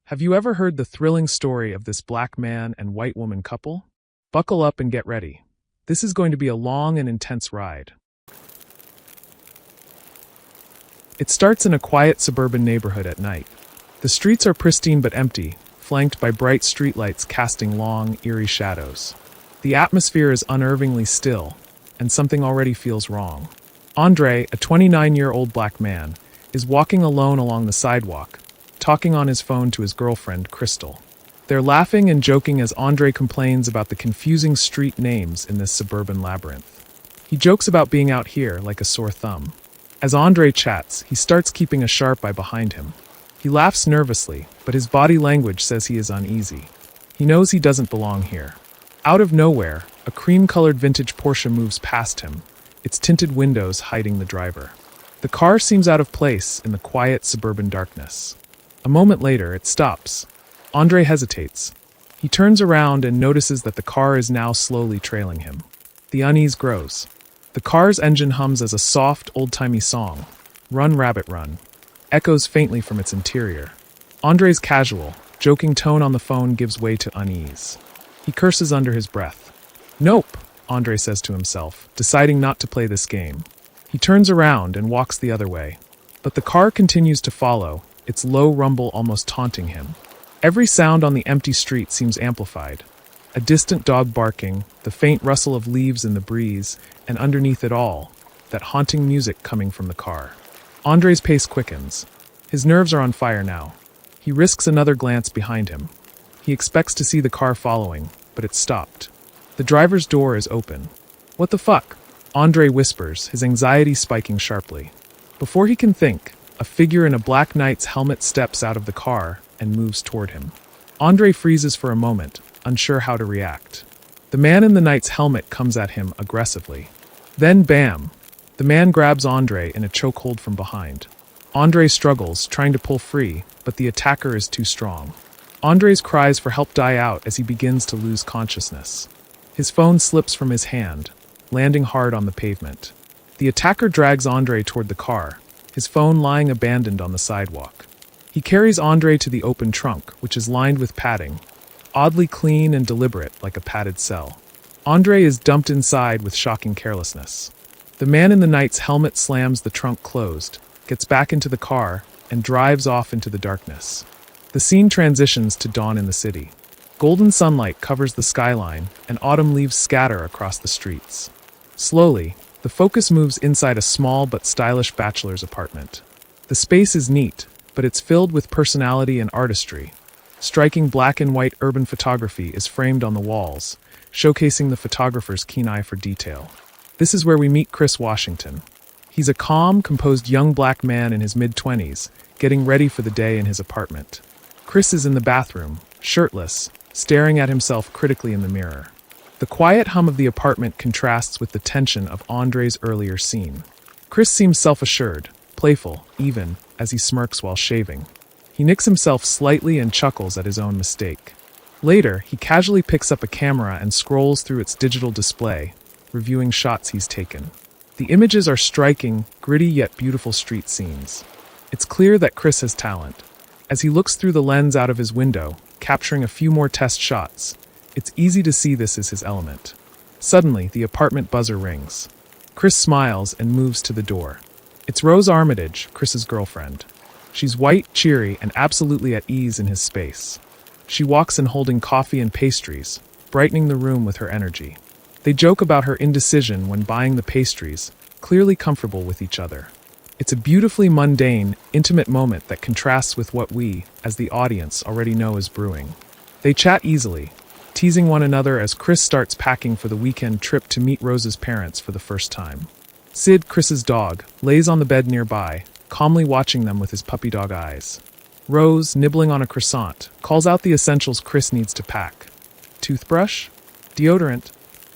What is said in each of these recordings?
Have you ever heard the thrilling story of this black man and white woman couple? Buckle up and get ready. This is going to be a long and intense ride. It starts in a quiet suburban neighborhood at night. The streets are pristine but empty, flanked by bright streetlights casting long, eerie shadows. The atmosphere is unnervingly still, and something already feels wrong. Andre, a 29-year-old black man, is walking alone along the sidewalk, talking on his phone to his girlfriend, Crystal. They're laughing and joking as Andre complains about the confusing street names in this suburban labyrinth. He jokes about being out here like a sore thumb. As Andre chats, he starts keeping a sharp eye behind him. He laughs nervously, but his body language says he is uneasy. He knows he doesn't belong here. Out of nowhere, a cream-colored vintage Porsche moves past him, its tinted windows hiding the driver. The car seems out of place in the quiet suburban darkness. A moment later, it stops. Andre hesitates. He turns around and notices that the car is now slowly trailing him. The unease grows. The car's engine hums as a soft, old-timey song, "Run, Rabbit, Run," echoes faintly from its interior. Andre's casual, joking tone on the phone gives way to unease. He curses under his breath. "Nope," Andre says to himself, deciding not to play this game. He turns around and walks the other way. But the car continues to follow, its low rumble almost taunting him. Every sound on the empty street seems amplified. A distant dog barking, the faint rustle of leaves in the breeze, and underneath it all, that haunting music coming from the car. Andre's pace quickens. His nerves are on fire now. He risks another glance behind him. He expects to see the car following, but it's stopped. The driver's door is open. "What the fuck?" Andre whispers, his anxiety spiking sharply. Before he can think, a figure in a black knight's helmet steps out of the car and moves toward him. Andre freezes for a moment, unsure how to react. The man in the knight's helmet comes at him aggressively. Then bam! The man grabs Andre in a chokehold from behind. Andre struggles, trying to pull free, but the attacker is too strong. Andre's cries for help die out as he begins to lose consciousness. His phone slips from his hand, landing hard on the pavement. The attacker drags Andre toward the car, his phone lying abandoned on the sidewalk. He carries Andre to the open trunk, which is lined with padding, oddly clean and deliberate like a padded cell. Andre is dumped inside with shocking carelessness. The man in the knight's helmet slams the trunk closed, gets back into the car, and drives off into the darkness. The scene transitions to dawn in the city. Golden sunlight covers the skyline, and autumn leaves scatter across the streets. Slowly, the focus moves inside a small but stylish bachelor's apartment. The space is neat, but it's filled with personality and artistry. Striking black and white urban photography is framed on the walls, showcasing the photographer's keen eye for detail. This is where we meet Chris Washington. He's a calm, composed young black man in his mid-20s, getting ready for the day in his apartment. Chris is in the bathroom, shirtless, staring at himself critically in the mirror. The quiet hum of the apartment contrasts with the tension of Andre's earlier scene. Chris seems self-assured, playful, even, as he smirks while shaving. He nicks himself slightly and chuckles at his own mistake. Later, he casually picks up a camera and scrolls through its digital display, reviewing shots he's taken. The images are striking, gritty yet beautiful street scenes. It's clear that Chris has talent. As he looks through the lens out of his window, capturing a few more test shots, it's easy to see this is his element. Suddenly, the apartment buzzer rings. Chris smiles and moves to the door. It's Rose Armitage, Chris's girlfriend. She's white, cheery, and absolutely at ease in his space. She walks in holding coffee and pastries, brightening the room with her energy. They joke about her indecision when buying the pastries, clearly comfortable with each other. It's a beautifully mundane, intimate moment that contrasts with what we, as the audience, already know is brewing. They chat easily, teasing one another as Chris starts packing for the weekend trip to meet Rose's parents for the first time. Sid, Chris's dog, lays on the bed nearby, calmly watching them with his puppy dog eyes. Rose, nibbling on a croissant, calls out the essentials Chris needs to pack. Toothbrush? Deodorant?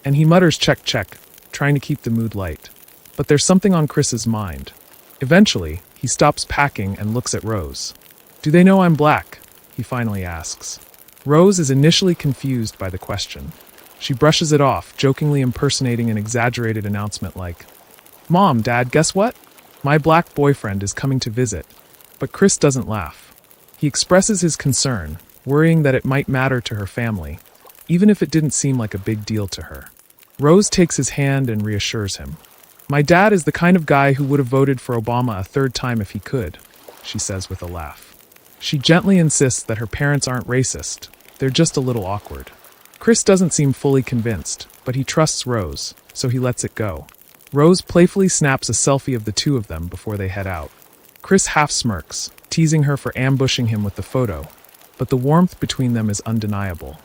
And he mutters check check, trying to keep the mood light. But there's something on Chris's mind. Eventually, he stops packing and looks at Rose. "Do they know I'm black?" he finally asks. Rose is initially confused by the question. She brushes it off, jokingly impersonating an exaggerated announcement like, "Mom, Dad, guess what? My black boyfriend is coming to visit." But Chris doesn't laugh. He expresses his concern, worrying that it might matter to her family, even if it didn't seem like a big deal to her. Rose takes his hand and reassures him. "My dad is the kind of guy who would have voted for Obama a third time if he could," she says with a laugh. She gently insists that her parents aren't racist, they're just a little awkward. Chris doesn't seem fully convinced, but he trusts Rose, so he lets it go. Rose playfully snaps a selfie of the two of them before they head out. Chris half smirks, teasing her for ambushing him with the photo, but the warmth between them is undeniable.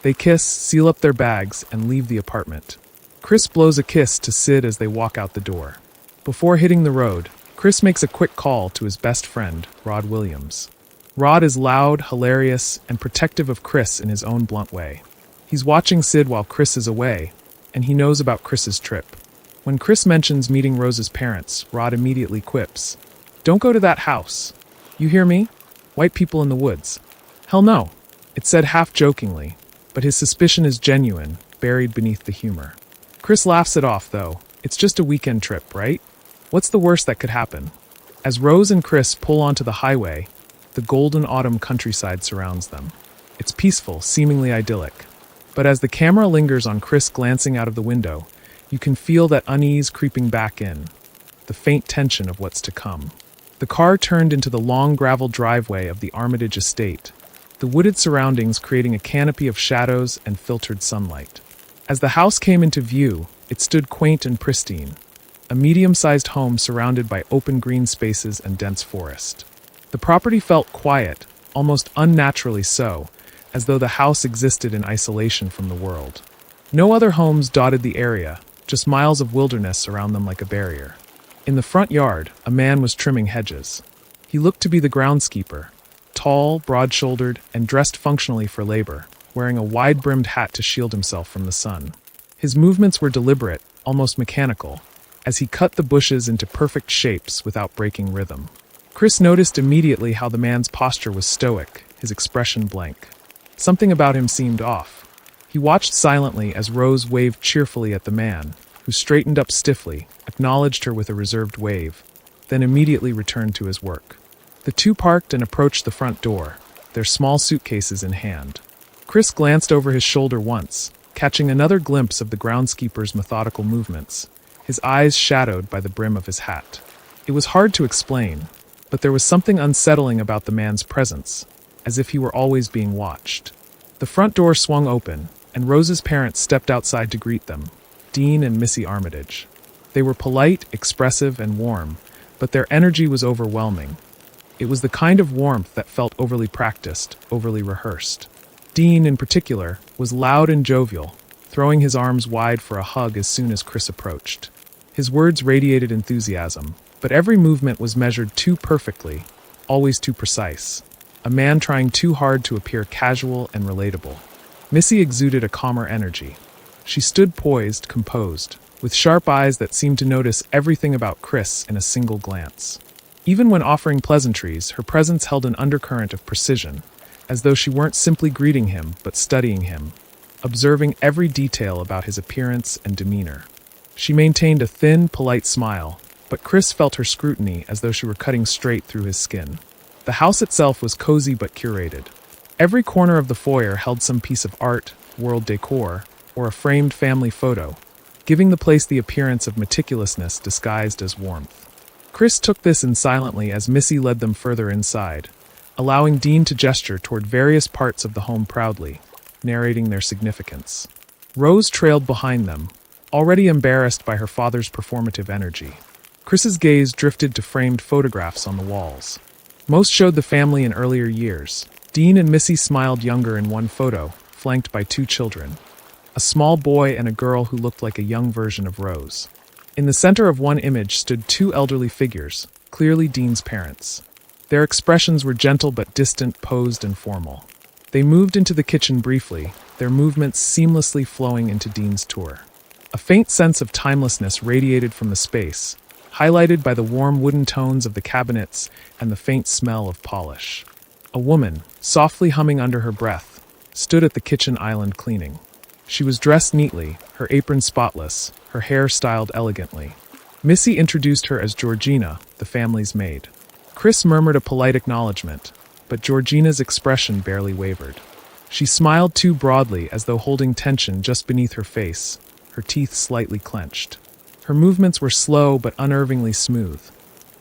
They kiss, seal up their bags, and leave the apartment. Chris blows a kiss to Sid as they walk out the door. Before hitting the road, Chris makes a quick call to his best friend, Rod Williams. Rod is loud, hilarious, and protective of Chris in his own blunt way. He's watching Sid while Chris is away, and he knows about Chris's trip. When Chris mentions meeting Rose's parents, Rod immediately quips, "Don't go to that house. You hear me? White people in the woods." "Hell no," it's said half-jokingly, but his suspicion is genuine, buried beneath the humor. Chris laughs it off, though. It's just a weekend trip, right? What's the worst that could happen? As Rose and Chris pull onto the highway, the golden autumn countryside surrounds them. It's peaceful, seemingly idyllic. But as the camera lingers on Chris glancing out of the window, you can feel that unease creeping back in, the faint tension of what's to come. The car turned into the long gravel driveway of the Armitage estate, the wooded surroundings creating a canopy of shadows and filtered sunlight. As the house came into view, it stood quaint and pristine, a medium-sized home surrounded by open green spaces and dense forest. The property felt quiet, almost unnaturally so, as though the house existed in isolation from the world. No other homes dotted the area, just miles of wilderness around them like a barrier. In the front yard, a man was trimming hedges. He looked to be the groundskeeper, tall, broad-shouldered, and dressed functionally for labor, wearing a wide-brimmed hat to shield himself from the sun. His movements were deliberate, almost mechanical, as he cut the bushes into perfect shapes without breaking rhythm. Chris noticed immediately how the man's posture was stoic, his expression blank. Something about him seemed off. He watched silently as Rose waved cheerfully at the man, who straightened up stiffly, acknowledged her with a reserved wave, then immediately returned to his work. The two parked and approached the front door, their small suitcases in hand. Chris glanced over his shoulder once, catching another glimpse of the groundskeeper's methodical movements, his eyes shadowed by the brim of his hat. It was hard to explain, but there was something unsettling about the man's presence, as if he were always being watched. The front door swung open, and Rose's parents stepped outside to greet them, Dean and Missy Armitage. They were polite, expressive, and warm, but their energy was overwhelming. It was the kind of warmth that felt overly practiced, overly rehearsed. Dean, in particular, was loud and jovial, throwing his arms wide for a hug as soon as Chris approached. His words radiated enthusiasm, but every movement was measured too perfectly, always too precise. A man trying too hard to appear casual and relatable. Missy exuded a calmer energy. She stood poised, composed, with sharp eyes that seemed to notice everything about Chris in a single glance. Even when offering pleasantries, her presence held an undercurrent of precision, as though she weren't simply greeting him, but studying him, observing every detail about his appearance and demeanor. She maintained a thin, polite smile, but Chris felt her scrutiny as though she were cutting straight through his skin. The house itself was cozy but curated. Every corner of the foyer held some piece of art, world decor, or a framed family photo, giving the place the appearance of meticulousness disguised as warmth. Chris took this in silently as Missy led them further inside, allowing Dean to gesture toward various parts of the home proudly, narrating their significance. Rose trailed behind them, already embarrassed by her father's performative energy. Chris's gaze drifted to framed photographs on the walls. Most showed the family in earlier years. Dean and Missy smiled younger in one photo, flanked by two children, a small boy and a girl who looked like a young version of Rose. In the center of one image stood two elderly figures, clearly Dean's parents. Their expressions were gentle but distant, posed and formal. They moved into the kitchen briefly, their movements seamlessly flowing into Dean's tour. A faint sense of timelessness radiated from the space, highlighted by the warm wooden tones of the cabinets and the faint smell of polish. A woman, softly humming under her breath, stood at the kitchen island cleaning. She was dressed neatly, her apron spotless, her hair styled elegantly. Missy introduced her as Georgina, the family's maid. Chris murmured a polite acknowledgement, but Georgina's expression barely wavered. She smiled too broadly, as though holding tension just beneath her face, her teeth slightly clenched. Her movements were slow but unnervingly smooth.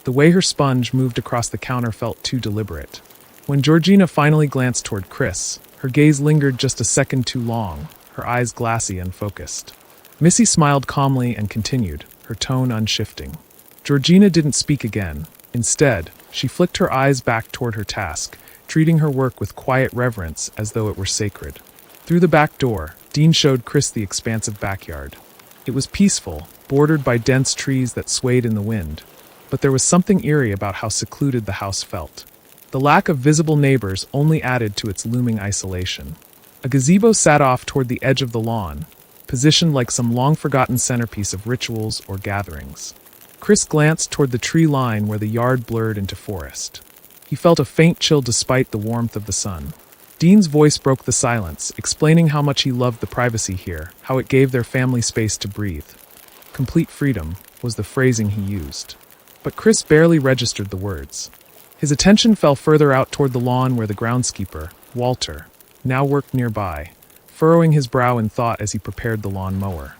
The way her sponge moved across the counter felt too deliberate. When Georgina finally glanced toward Chris, her gaze lingered just a second too long, her eyes glassy and focused. Missy smiled calmly and continued, her tone unshifting. Georgina didn't speak again. Instead, she flicked her eyes back toward her task, treating her work with quiet reverence as though it were sacred. Through the back door, Dean showed Chris the expansive backyard. It was peaceful, bordered by dense trees that swayed in the wind, but there was something eerie about how secluded the house felt. The lack of visible neighbors only added to its looming isolation. A gazebo sat off toward the edge of the lawn, positioned like some long-forgotten centerpiece of rituals or gatherings. Chris glanced toward the tree line where the yard blurred into forest. He felt a faint chill despite the warmth of the sun. Dean's voice broke the silence, explaining how much he loved the privacy here, how it gave their family space to breathe. Complete freedom was the phrasing he used. But Chris barely registered the words. His attention fell further out toward the lawn where the groundskeeper, Walter, now worked nearby, furrowing his brow in thought as he prepared the lawn mower.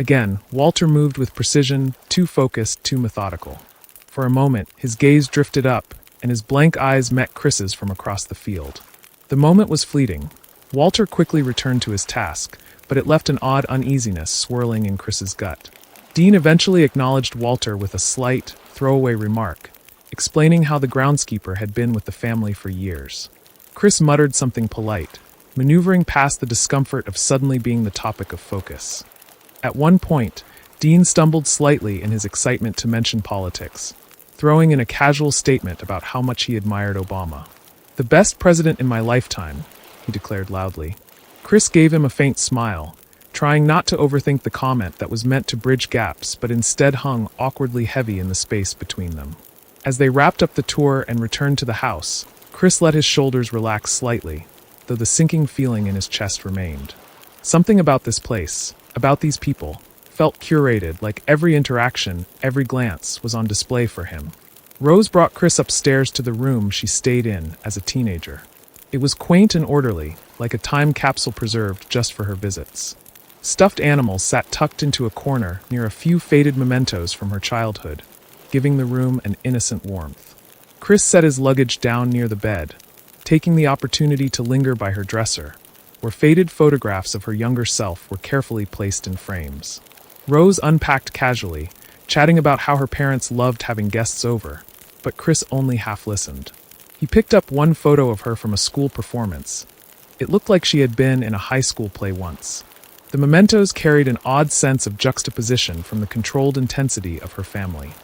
Again, Walter moved with precision, too focused, too methodical. For a moment, his gaze drifted up, and his blank eyes met Chris's from across the field. The moment was fleeting. Walter quickly returned to his task, but it left an odd uneasiness swirling in Chris's gut. Dean eventually acknowledged Walter with a slight, throwaway remark, explaining how the groundskeeper had been with the family for years. Chris muttered something polite, maneuvering past the discomfort of suddenly being the topic of focus. At one point, Dean stumbled slightly in his excitement to mention politics, throwing in a casual statement about how much he admired Obama. "The best president in my lifetime," he declared loudly. Chris gave him a faint smile, trying not to overthink the comment that was meant to bridge gaps but instead hung awkwardly heavy in the space between them. As they wrapped up the tour and returned to the house, Chris let his shoulders relax slightly, though the sinking feeling in his chest remained. Something about this place, about these people, felt curated, like every interaction, every glance, was on display for him. Rose brought Chris upstairs to the room she stayed in as a teenager. It was quaint and orderly, like a time capsule preserved just for her visits. Stuffed animals sat tucked into a corner near a few faded mementos from her childhood, giving the room an innocent warmth. Chris set his luggage down near the bed, taking the opportunity to linger by her dresser, where faded photographs of her younger self were carefully placed in frames. Rose unpacked casually, chatting about how her parents loved having guests over, but Chris only half listened. He picked up one photo of her from a school performance. It looked like she had been in a high school play once. The mementos carried an odd sense of juxtaposition from the controlled intensity of her family.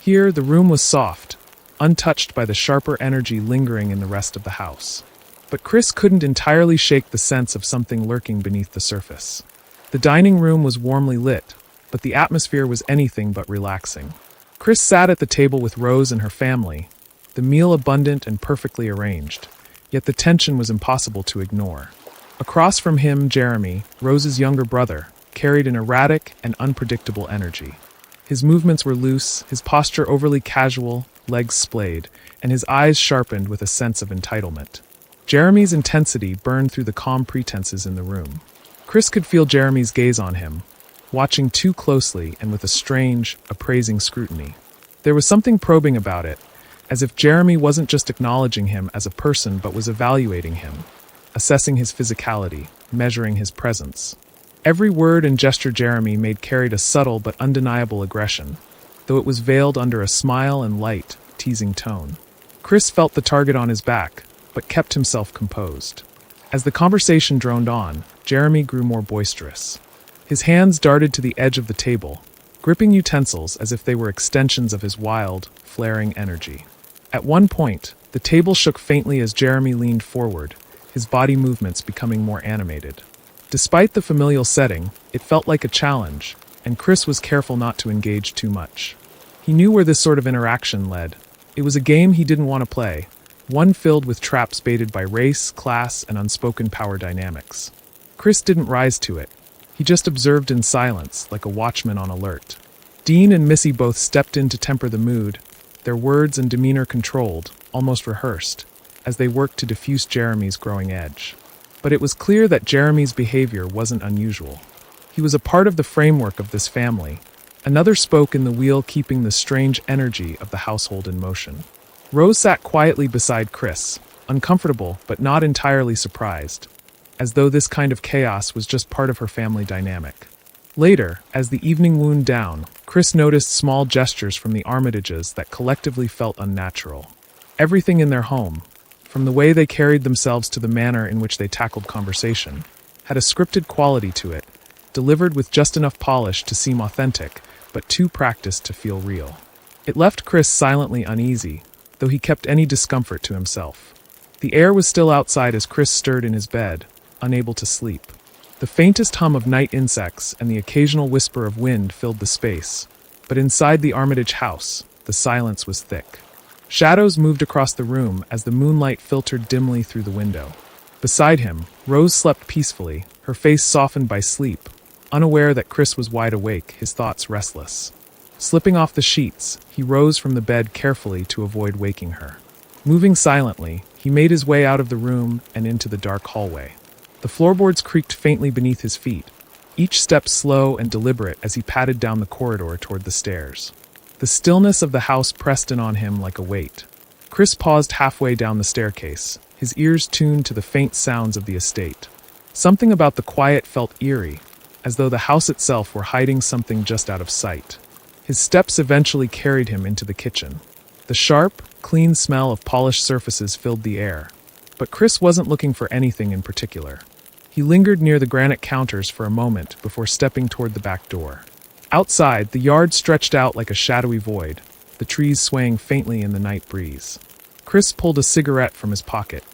Here, the room was soft, untouched by the sharper energy lingering in the rest of the house. But Chris couldn't entirely shake the sense of something lurking beneath the surface. The dining room was warmly lit, but the atmosphere was anything but relaxing. Chris sat at the table with Rose and her family, the meal abundant and perfectly arranged, yet the tension was impossible to ignore. Across from him, Jeremy, Rose's younger brother, carried an erratic and unpredictable energy. His movements were loose, his posture overly casual, legs splayed, and his eyes sharpened with a sense of entitlement. Jeremy's intensity burned through the calm pretenses in the room. Chris could feel Jeremy's gaze on him, watching too closely and with a strange, appraising scrutiny. There was something probing about it, as if Jeremy wasn't just acknowledging him as a person but was evaluating him, assessing his physicality, measuring his presence. Every word and gesture Jeremy made carried a subtle but undeniable aggression, though it was veiled under a smile and light, teasing tone. Chris felt the target on his back, but kept himself composed. As the conversation droned on, Jeremy grew more boisterous. His hands darted to the edge of the table, gripping utensils as if they were extensions of his wild, flaring energy. At one point, the table shook faintly as Jeremy leaned forward, his body movements becoming more animated. Despite the familial setting, it felt like a challenge, and Chris was careful not to engage too much. He knew where this sort of interaction led. It was a game he didn't want to play, one filled with traps baited by race, class, and unspoken power dynamics. Chris didn't rise to it. He just observed in silence, like a watchman on alert. Dean and Missy both stepped in to temper the mood, their words and demeanor controlled, almost rehearsed, as they worked to diffuse Jeremy's growing edge. But it was clear that Jeremy's behavior wasn't unusual. He was a part of the framework of this family, another spoke in the wheel keeping the strange energy of the household in motion. Rose sat quietly beside Chris, uncomfortable but not entirely surprised, as though this kind of chaos was just part of her family dynamic. Later, as the evening wound down, Chris noticed small gestures from the Armitages that collectively felt unnatural. Everything in their home, from the way they carried themselves to the manner in which they tackled conversation, had a scripted quality to it, delivered with just enough polish to seem authentic, but too practiced to feel real. It left Chris silently uneasy, though he kept any discomfort to himself. The air was still outside as Chris stirred in his bed, unable to sleep. The faintest hum of night insects and the occasional whisper of wind filled the space, but inside the Armitage house, the silence was thick. Shadows moved across the room as the moonlight filtered dimly through the window. Beside him, Rose slept peacefully, her face softened by sleep, unaware that Chris was wide awake, his thoughts restless. Slipping off the sheets, he rose from the bed carefully to avoid waking her. Moving silently, he made his way out of the room and into the dark hallway. The floorboards creaked faintly beneath his feet, each step slow and deliberate as he padded down the corridor toward the stairs. The stillness of the house pressed in on him like a weight. Chris paused halfway down the staircase, his ears tuned to the faint sounds of the estate. Something about the quiet felt eerie, as though the house itself were hiding something just out of sight. His steps eventually carried him into the kitchen. The sharp, clean smell of polished surfaces filled the air, but Chris wasn't looking for anything in particular. He lingered near the granite counters for a moment before stepping toward the back door. Outside, the yard stretched out like a shadowy void, the trees swaying faintly in the night breeze. Chris pulled a cigarette from his pocket.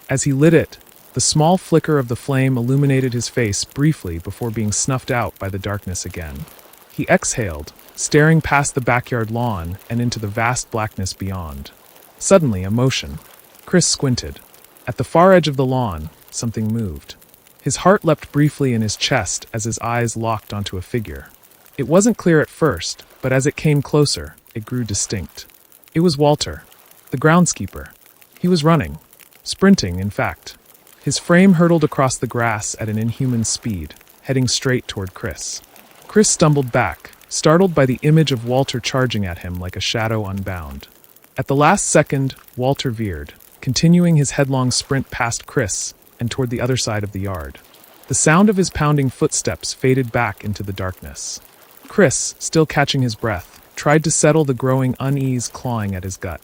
As he lit it, the small flicker of the flame illuminated his face briefly before being snuffed out by the darkness again. He exhaled, staring past the backyard lawn and into the vast blackness beyond. Suddenly, a motion. Chris squinted. At the far edge of the lawn, something moved. His heart leapt briefly in his chest as his eyes locked onto a figure. It wasn't clear at first, but as it came closer, it grew distinct. It was Walter, the groundskeeper. He was running. Sprinting, in fact. His frame hurtled across the grass at an inhuman speed, heading straight toward Chris. Chris stumbled back, startled by the image of Walter charging at him like a shadow unbound. At the last second, Walter veered, continuing his headlong sprint past Chris and toward the other side of the yard. The sound of his pounding footsteps faded back into the darkness. Chris, still catching his breath, tried to settle the growing unease clawing at his gut.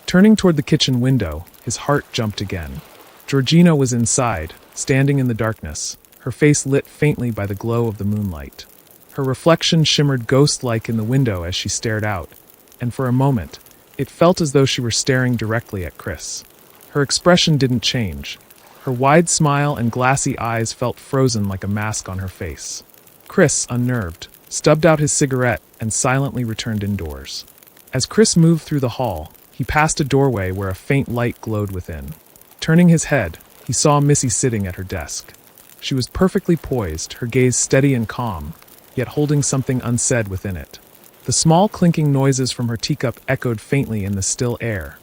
Turning toward the kitchen window, his heart jumped again. Georgina was inside, standing in the darkness, her face lit faintly by the glow of the moonlight. Her reflection shimmered ghost-like in the window as she stared out, and for a moment, it felt as though she were staring directly at Chris. Her expression didn't change. Her wide smile and glassy eyes felt frozen like a mask on her face. Chris, unnerved, stubbed out his cigarette and silently returned indoors. As Chris moved through the hall, he passed a doorway where a faint light glowed within. Turning his head, he saw Missy sitting at her desk. She was perfectly poised, her gaze steady and calm, yet holding something unsaid within it. The small clinking noises from her teacup echoed faintly in the still air,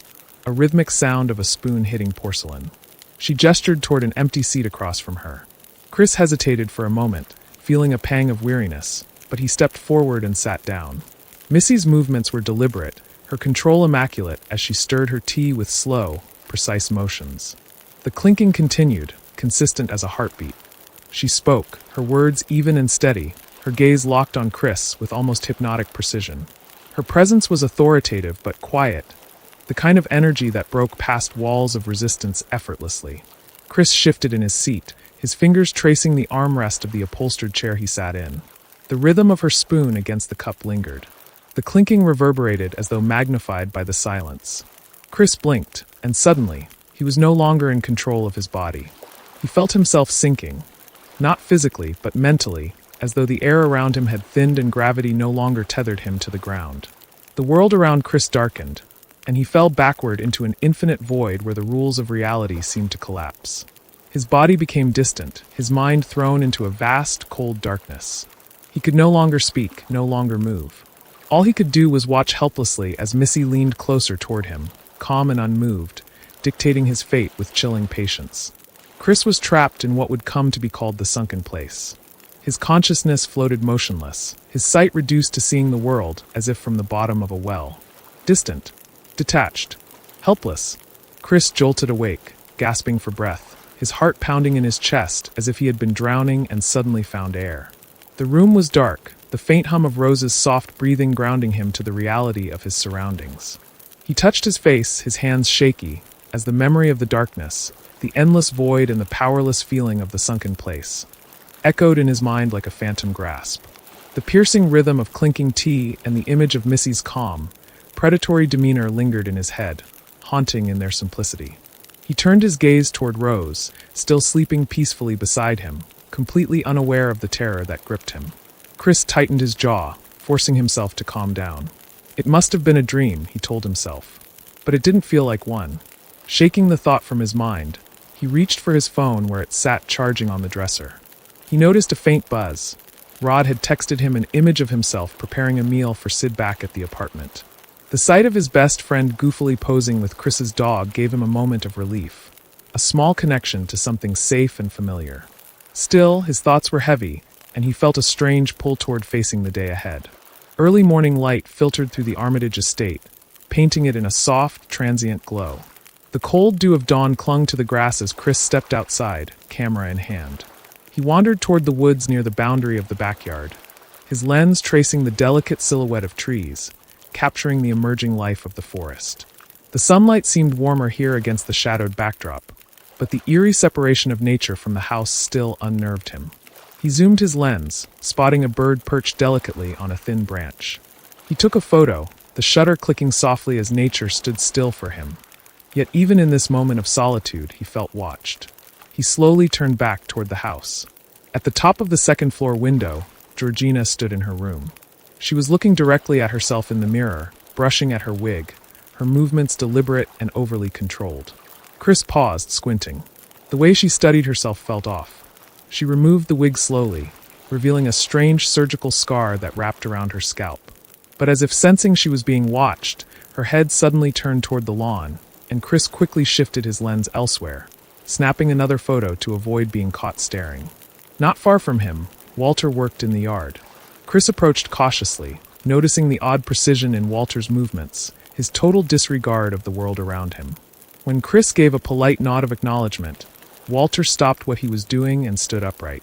a rhythmic sound of a spoon hitting porcelain. She gestured toward an empty seat across from her. Chris hesitated for a moment, feeling a pang of weariness, but he stepped forward and sat down. Missy's movements were deliberate, her control immaculate as she stirred her tea with slow, precise motions. The clinking continued, consistent as a heartbeat. She spoke, her words even and steady, her gaze locked on Chris with almost hypnotic precision. Her presence was authoritative but quiet, the kind of energy that broke past walls of resistance effortlessly. Chris shifted in his seat, his fingers tracing the armrest of the upholstered chair he sat in. The rhythm of her spoon against the cup lingered. The clinking reverberated as though magnified by the silence. Chris blinked, and suddenly, he was no longer in control of his body. He felt himself sinking, not physically, but mentally, as though the air around him had thinned and gravity no longer tethered him to the ground. The world around Chris darkened, and he fell backward into an infinite void where the rules of reality seemed to collapse. His body became distant, his mind thrown into a vast, cold darkness. He could no longer speak, no longer move. All he could do was watch helplessly as Missy leaned closer toward him, calm and unmoved, dictating his fate with chilling patience. Chris was trapped in what would come to be called the sunken place. His consciousness floated motionless, his sight reduced to seeing the world as if from the bottom of a well. Distant, detached, helpless, Chris jolted awake, gasping for breath, his heart pounding in his chest as if he had been drowning and suddenly found air. The room was dark, the faint hum of Rose's soft breathing grounding him to the reality of his surroundings. He touched his face, his hands shaky, as the memory of the darkness, the endless void and the powerless feeling of the sunken place, echoed in his mind like a phantom grasp. The piercing rhythm of clinking tea and the image of Missy's calm, predatory demeanor lingered in his head, haunting in their simplicity. He turned his gaze toward Rose, still sleeping peacefully beside him, completely unaware of the terror that gripped him. Chris tightened his jaw, forcing himself to calm down. It must have been a dream, he told himself. But it didn't feel like one. Shaking the thought from his mind, he reached for his phone where it sat charging on the dresser. He noticed a faint buzz. Rod had texted him an image of himself preparing a meal for Sid back at the apartment. The sight of his best friend goofily posing with Chris's dog gave him a moment of relief, a small connection to something safe and familiar. Still, his thoughts were heavy, and he felt a strange pull toward facing the day ahead. Early morning light filtered through the Armitage estate, painting it in a soft, transient glow. The cold dew of dawn clung to the grass as Chris stepped outside, camera in hand. He wandered toward the woods near the boundary of the backyard, his lens tracing the delicate silhouette of trees, capturing the emerging life of the forest. The sunlight seemed warmer here against the shadowed backdrop, but the eerie separation of nature from the house still unnerved him. He zoomed his lens, spotting a bird perched delicately on a thin branch. He took a photo, the shutter clicking softly as nature stood still for him. Yet even in this moment of solitude, he felt watched. He slowly turned back toward the house. At the top of the second-floor window, Georgina stood in her room. She was looking directly at herself in the mirror, brushing at her wig, her movements deliberate and overly controlled. Chris paused, squinting. The way she studied herself felt off. She removed the wig slowly, revealing a strange surgical scar that wrapped around her scalp. But as if sensing she was being watched, her head suddenly turned toward the lawn, and Chris quickly shifted his lens elsewhere, snapping another photo to avoid being caught staring. Not far from him, Walter worked in the yard. Chris approached cautiously, noticing the odd precision in Walter's movements, his total disregard of the world around him. When Chris gave a polite nod of acknowledgement, Walter stopped what he was doing and stood upright.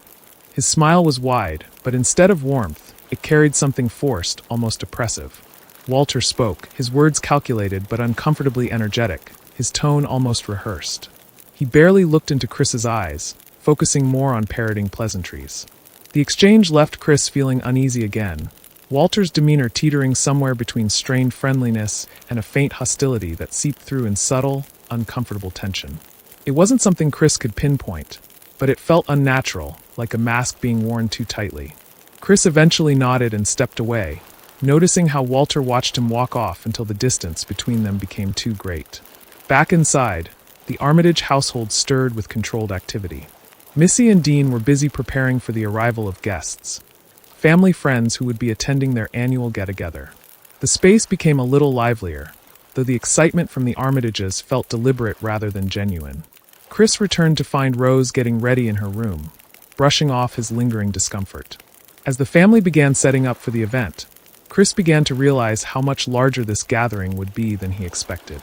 His smile was wide, but instead of warmth, it carried something forced, almost oppressive. Walter spoke, his words calculated but uncomfortably energetic, his tone almost rehearsed. He barely looked into Chris's eyes, focusing more on parroting pleasantries. The exchange left Chris feeling uneasy again, Walter's demeanor teetering somewhere between strained friendliness and a faint hostility that seeped through in subtle, uncomfortable tension. It wasn't something Chris could pinpoint, but it felt unnatural, like a mask being worn too tightly. Chris eventually nodded and stepped away, noticing how Walter watched him walk off until the distance between them became too great. Back inside, the Armitage household stirred with controlled activity. Missy and Dean were busy preparing for the arrival of guests, family friends who would be attending their annual get-together. The space became a little livelier, though the excitement from the Armitages felt deliberate rather than genuine. Chris returned to find Rose getting ready in her room, brushing off his lingering discomfort. As the family began setting up for the event, Chris began to realize how much larger this gathering would be than he expected.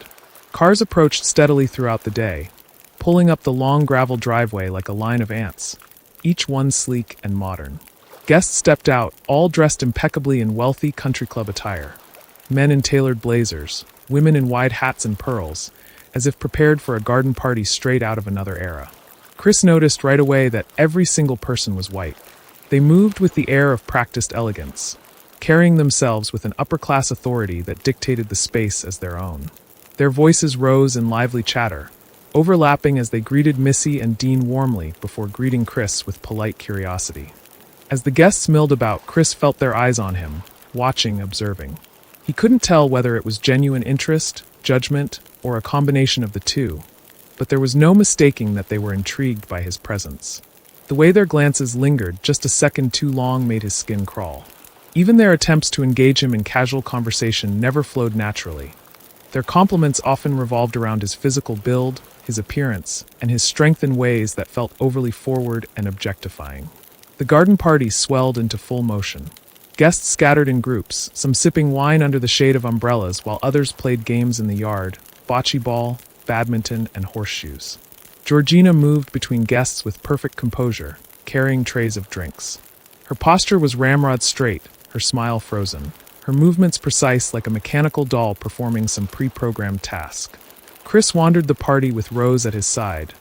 Cars approached steadily throughout the day, pulling up the long gravel driveway like a line of ants, each one sleek and modern. Guests stepped out, all dressed impeccably in wealthy country club attire. Men in tailored blazers, women in wide hats and pearls, as if prepared for a garden party straight out of another era. Chris noticed right away that every single person was white. They moved with the air of practiced elegance, carrying themselves with an upper-class authority that dictated the space as their own. Their voices rose in lively chatter, overlapping as they greeted Missy and Dean warmly before greeting Chris with polite curiosity. As the guests milled about, Chris felt their eyes on him, watching, observing. He couldn't tell whether it was genuine interest, judgment, or a combination of the two, but there was no mistaking that they were intrigued by his presence. The way their glances lingered just a second too long made his skin crawl. Even their attempts to engage him in casual conversation never flowed naturally. Their compliments often revolved around his physical build, his appearance, and his strength in ways that felt overly forward and objectifying. The garden party swelled into full motion. Guests scattered in groups, some sipping wine under the shade of umbrellas while others played games in the yard, bocce ball, badminton, and horseshoes. Georgina moved between guests with perfect composure, carrying trays of drinks. Her posture was ramrod straight, her smile frozen, her movements precise like a mechanical doll performing some pre-programmed task. Chris wandered the party with Rose at his side,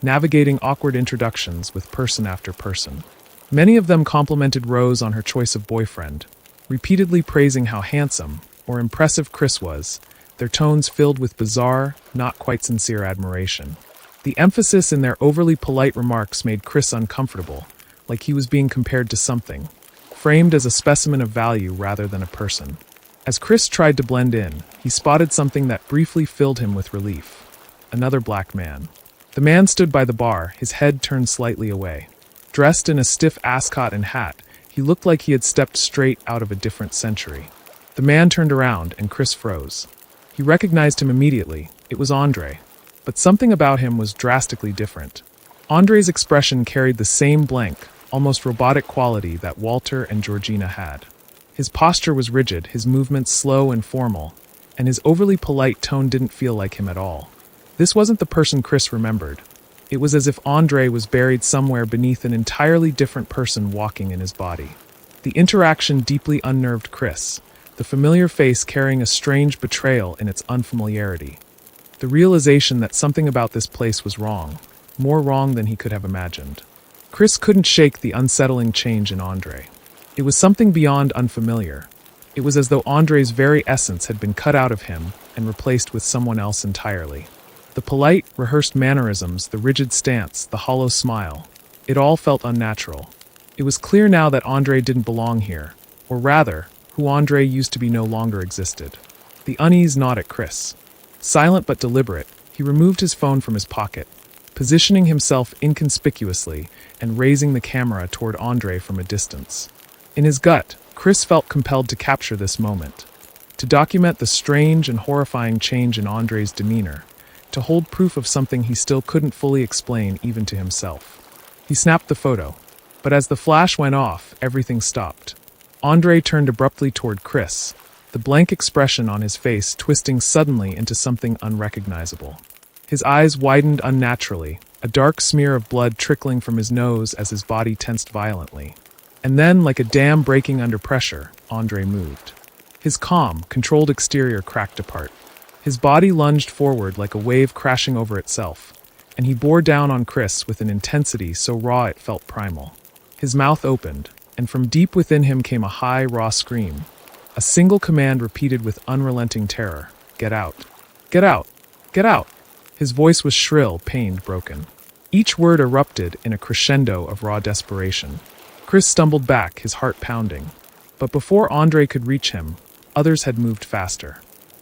navigating awkward introductions with person after person. Many of them complimented Rose on her choice of boyfriend, repeatedly praising how handsome or impressive Chris was, their tones filled with bizarre, not quite sincere admiration. The emphasis in their overly polite remarks made Chris uncomfortable, like he was being compared to something, framed as a specimen of value rather than a person. As Chris tried to blend in, he spotted something that briefly filled him with relief. Another black man. The man stood by the bar, his head turned slightly away. Dressed in a stiff ascot and hat, he looked like he had stepped straight out of a different century. The man turned around, and Chris froze. He recognized him immediately. It was Andre. But something about him was drastically different. Andre's expression carried the same blank, almost robotic quality that Walter and Georgina had. His posture was rigid, his movements slow and formal, and his overly polite tone didn't feel like him at all. This wasn't the person Chris remembered. It was as if Andre was buried somewhere beneath an entirely different person walking in his body. The interaction deeply unnerved Chris, the familiar face carrying a strange betrayal in its unfamiliarity. The realization that something about this place was wrong, more wrong than he could have imagined. Chris couldn't shake the unsettling change in Andre. It was something beyond unfamiliar. It was as though Andre's very essence had been cut out of him and replaced with someone else entirely. The polite, rehearsed mannerisms, the rigid stance, the hollow smile, it all felt unnatural. It was clear now that Andre didn't belong here, or rather, who Andre used to be no longer existed. The unease gnawed at Chris. Silent but deliberate, he removed his phone from his pocket, positioning himself inconspicuously and raising the camera toward Andre from a distance. In his gut, Chris felt compelled to capture this moment, to document the strange and horrifying change in Andre's demeanor, to hold proof of something he still couldn't fully explain even to himself. He snapped the photo, but as the flash went off, everything stopped. Andre turned abruptly toward Chris, the blank expression on his face twisting suddenly into something unrecognizable. His eyes widened unnaturally, a dark smear of blood trickling from his nose as his body tensed violently. And then, like a dam breaking under pressure, Andre moved. His calm, controlled exterior cracked apart. His body lunged forward like a wave crashing over itself, and he bore down on Chris with an intensity so raw it felt primal. His mouth opened, and from deep within him came a high, raw scream. A single command repeated with unrelenting terror: "Get out! Get out! Get out!" His voice was shrill, pained, broken. Each word erupted in a crescendo of raw desperation. Chris stumbled back, his heart pounding. But before Andre could reach him, others had moved faster.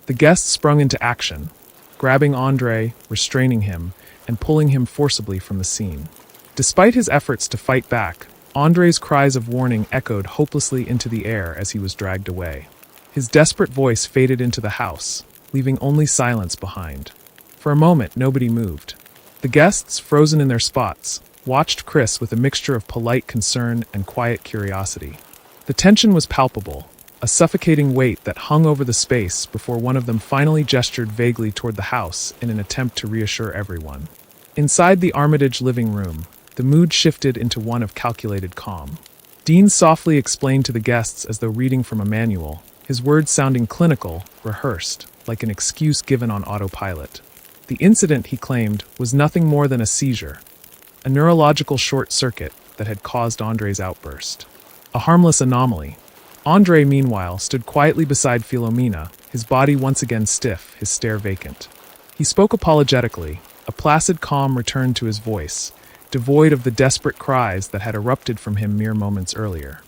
The guests sprung into action, grabbing Andre, restraining him, and pulling him forcibly from the scene. Despite his efforts to fight back, Andre's cries of warning echoed hopelessly into the air as he was dragged away. His desperate voice faded into the house, leaving only silence behind. For a moment, nobody moved. The guests, frozen in their spots, watched Chris with a mixture of polite concern and quiet curiosity. The tension was palpable, a suffocating weight that hung over the space before one of them finally gestured vaguely toward the house in an attempt to reassure everyone. Inside the Armitage living room, the mood shifted into one of calculated calm. Dean softly explained to the guests as though reading from a manual, his words sounding clinical, rehearsed, like an excuse given on autopilot. The incident, he claimed, was nothing more than a seizure, a neurological short circuit that had caused Andre's outburst. A harmless anomaly. Andre, meanwhile, stood quietly beside Philomena, his body once again stiff, his stare vacant. He spoke apologetically, a placid calm returned to his voice, devoid of the desperate cries that had erupted from him mere moments earlier.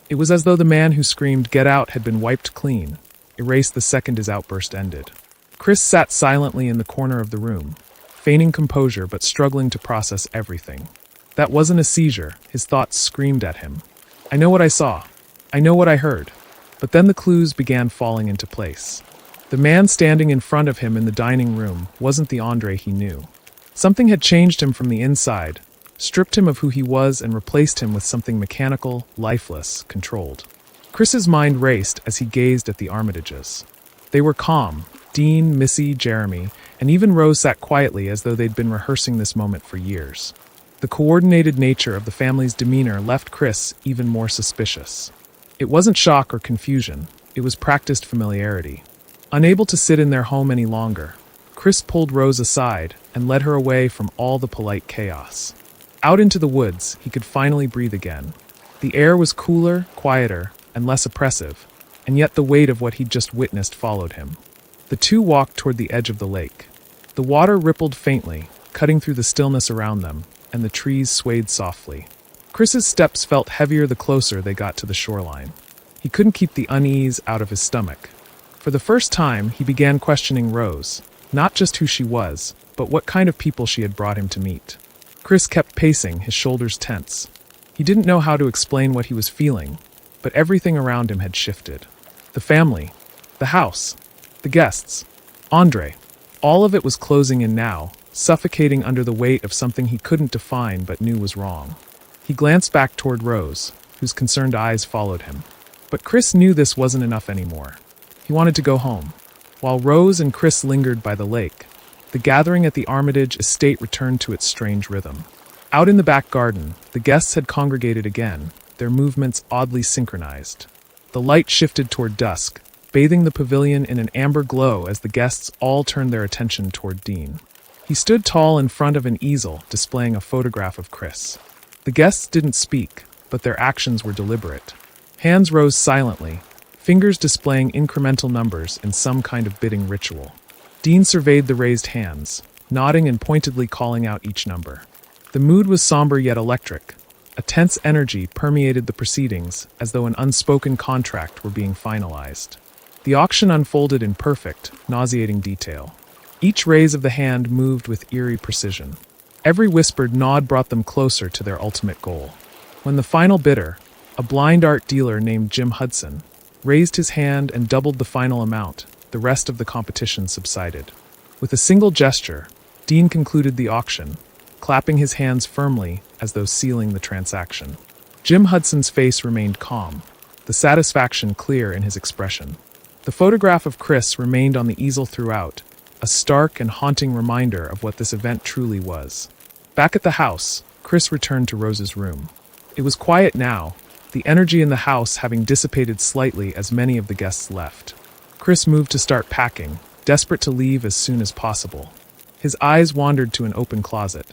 It was as though the man who screamed "Get out" had been wiped clean, erased the second his outburst ended. Chris sat silently in the corner of the room, feigning composure but struggling to process everything. That wasn't a seizure, his thoughts screamed at him. I know what I saw. I know what I heard. But then the clues began falling into place. The man standing in front of him in the dining room wasn't the Andre he knew. Something had changed him from the inside, stripped him of who he was and replaced him with something mechanical, lifeless, controlled. Chris's mind raced as he gazed at the Armitages. They were calm. Dean, Missy, Jeremy, and even Rose sat quietly as though they'd been rehearsing this moment for years. The coordinated nature of the family's demeanor left Chris even more suspicious. It wasn't shock or confusion, it was practiced familiarity. Unable to sit in their home any longer, Chris pulled Rose aside and led her away from all the polite chaos. Out into the woods, he could finally breathe again. The air was cooler, quieter, and less oppressive, and yet the weight of what he'd just witnessed followed him. The two walked toward the edge of the lake. The water rippled faintly, cutting through the stillness around them, and the trees swayed softly. Chris's steps felt heavier the closer they got to the shoreline. He couldn't keep the unease out of his stomach. For the first time, he began questioning Rose, not just who she was, but what kind of people she had brought him to meet. Chris kept pacing, his shoulders tense. He didn't know how to explain what he was feeling, but everything around him had shifted. The family, the house, the guests, Andre. All of it was closing in now, suffocating under the weight of something he couldn't define but knew was wrong. He glanced back toward Rose, whose concerned eyes followed him. But Chris knew this wasn't enough anymore. He wanted to go home. While Rose and Chris lingered by the lake, the gathering at the Armitage estate returned to its strange rhythm. Out in the back garden, the guests had congregated again, their movements oddly synchronized. The light shifted toward dusk, bathing the pavilion in an amber glow as the guests all turned their attention toward Dean. He stood tall in front of an easel, displaying a photograph of Chris. The guests didn't speak, but their actions were deliberate. Hands rose silently, fingers displaying incremental numbers in some kind of bidding ritual. Dean surveyed the raised hands, nodding and pointedly calling out each number. The mood was somber yet electric. A tense energy permeated the proceedings, as though an unspoken contract were being finalized. The auction unfolded in perfect, nauseating detail. Each raise of the hand moved with eerie precision. Every whispered nod brought them closer to their ultimate goal. When the final bidder, a blind art dealer named Jim Hudson, raised his hand and doubled the final amount, the rest of the competition subsided. With a single gesture, Dean concluded the auction, clapping his hands firmly as though sealing the transaction. Jim Hudson's face remained calm, the satisfaction clear in his expression. The photograph of Chris remained on the easel throughout, a stark and haunting reminder of what this event truly was. Back at the house, Chris returned to Rose's room. It was quiet now, the energy in the house having dissipated slightly as many of the guests left. Chris moved to start packing, desperate to leave as soon as possible. His eyes wandered to an open closet.